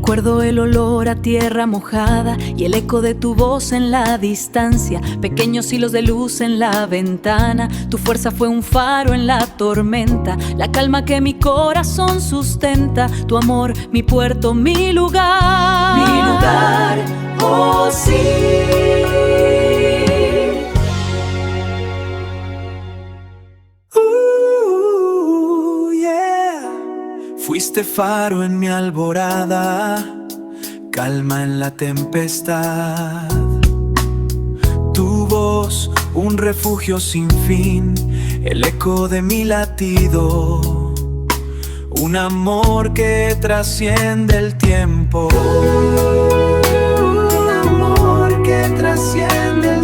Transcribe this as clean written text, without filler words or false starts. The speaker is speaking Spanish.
Recuerdo el olor a tierra mojada y el eco de tu voz en la distancia. Pequeños hilos de luz en la ventana. Tu fuerza fue un faro en la tormenta, la calma que mi corazón sustenta. Tu amor, mi puerto, mi lugar. Mi lugar, oh sí. Fuiste faro en mi alborada, calma en la tempestad. Tu voz, un refugio sin fin, el eco de mi latido. Un amor que trasciende el tiempo. Un amor que trasciende el tiempo.